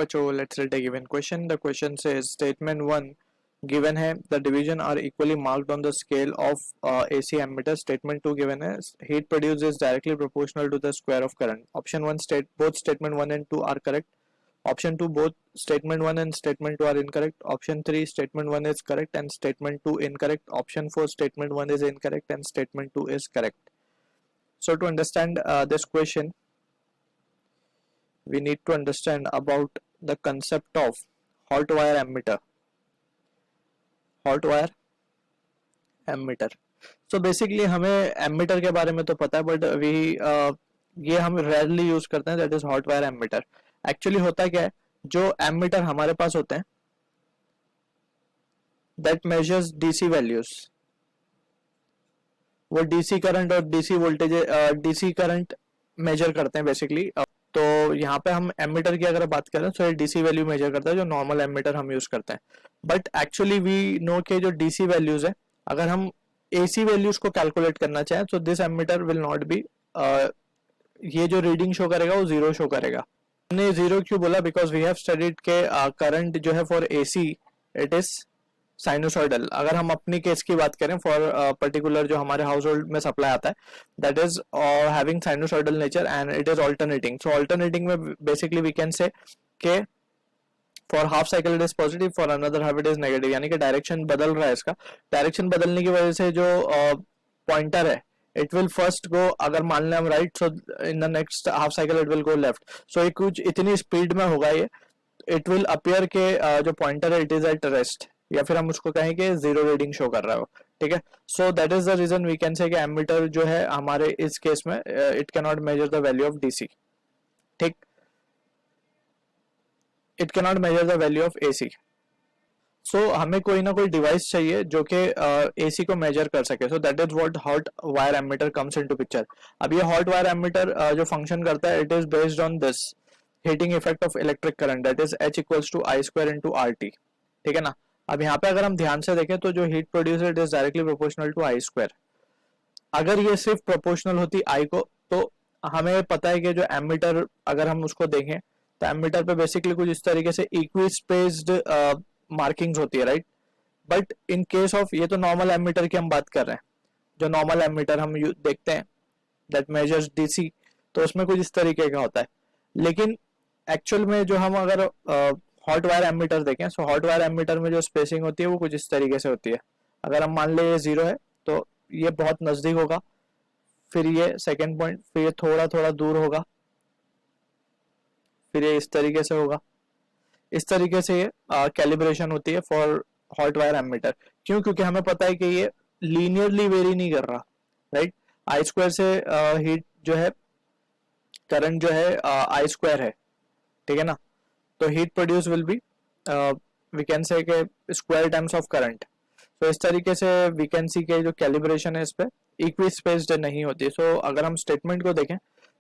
बच्चों, let's read a given question. The question says statement 1 given है, the division are equally marked on the scale of AC ammeter. Statement 2 given है, heat produce is directly proportional to the square of current. Option 1 state both statement 1 and 2 are correct. Option 2 both statement 1 and statement 2 are incorrect. Option 3 statement 1 is correct and statement 2 incorrect. Option 4 statement 1 is incorrect and statement 2 is correct. So to understand this question, we need to understand about the concept of hot wire ammeter. Hot wire ammeter. So basically हमें ammeter के बारे में तो पता है, but ये हम rarely use करते हैं, that is hot wire ammeter. Actually होता क्या है, जो ammeter हमारे पास होते हैं that measures DC values, वो DC करंट और DC voltage DC current measure करते हैं बेसिकली. तो यहाँ पे हम एमीटर की अगर बात करें तो ये DC वैल्यू मेजर करता है, जो नॉर्मल एमीटर हम यूज करते हैं. बट एक्चुअली वी नो के जो DC वैल्यूज है, अगर हम AC वैल्यूज को कैलकुलेट करना चाहें तो this ammeter will not be, ये जो रीडिंग शो करेगा वो जीरो शो करेगा. हमने जीरो क्यों बोला, बिकॉज वी हैव स्टडीड के करंट जो है for AC it is sinusoidal. अगर हम अपनी केस की बात करें फॉर पर्टिकुलर जो हमारे हाउस होल्ड में सप्लाई आता है, that is having sinusoidal nature and it is alternating. So alternating में बेसिकली वी कैन से के for half cycle it is positive, for another half it is negative. यानी कि direction बदल रहा है. इसका डायरेक्शन बदलने की वजह से जो पॉइंटर है इट विल फर्स्ट गो, अगर मान लें हम right, so in the next half cycle it will go left. So ये कुछ इतनी स्पीड में होगा, ये इट विल अपीयर के जो पॉइंटर है इट इज एट रेस्ट, या फिर हम उसको कहें कि जीरो रीडिंग शो कर रहा हो. ठीक है. So that is the reason we can say कि एमीटर जो है हमारे इस केस में it can not measure the value of DC. ठीक, it can not measure the value of AC. So हमें कोई ना कोई डिवाइस चाहिए जो कि AC को मेजर कर सके. So that is what hot wire ammeter comes into picture. अब ये हॉट वायर एमीटर जो फंक्शन करता है, it is based on this heating effect of electric current, that is H equals to I square into RT. ठीक है ना. अब यहाँ पे अगर हम ध्यान से देखें तो जो heat produce it is directly proportional to I square. अगर ये सिर्फ प्रोपोर्शनल होती I को, तो हमें पता है कि जो एमीटर अगर हम उसको देखें तो एमीटर पे बेसिकली कुछ इस तरीके से इक्वी स्पेस्ड मार्किंग्स होती है, right. But in case of, ये तो नॉर्मल एमीटर की हम बात कर रहे हैं, जो नॉर्मल एमीटर हम देखते हैं दैट मेजर्स DC, तो उसमें कुछ इस तरीके का होता है. लेकिन एक्चुअल में जो हम अगर हॉट वायर एमीटर देखें, सो हॉट वायर एमीटर में जो स्पेसिंग होती है वो कुछ इस तरीके से होती है. अगर हम मान ले ये जीरो है तो ये बहुत नजदीक होगा, फिर ये सेकेंड पॉइंट, फिर ये थोड़ा थोड़ा दूर होगा, फिर ये इस तरीके से होगा. इस तरीके से ये कैलिब्रेशन होती है फॉर हॉट वायर एमीटर. क्यों? क्योंकि हमें पता है कि ये लीनियरली वेरी नहीं कर रहा, राइट. I स्क्वायर से हीट जो है, करंट जो है I स्क्वायर है. ठीक है ना. तो heat produce will be we can say के स्क्वायर टाइम्स ऑफ करंट. तो इस तरीके से वी कैन सी के जो कैलिब्रेशन है इस पे इक्वी स्पेस्ड नहीं होती. सो अगर हम स्टेटमेंट को देखें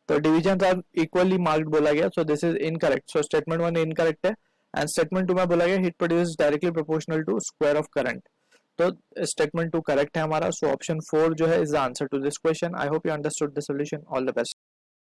तो डिविजन आर इक्वली मार्क्ड बोला गया, so this is incorrect. So statement 1 incorrect है एंड स्टेटमेंट 2 में बोला गया heat produce directly proportional to square of current. तो स्टेटमेंट 2 करेक्ट है हमारा. सो ऑप्शन 4 जो है is the answer to this question. I hope you understood the solution. All the best.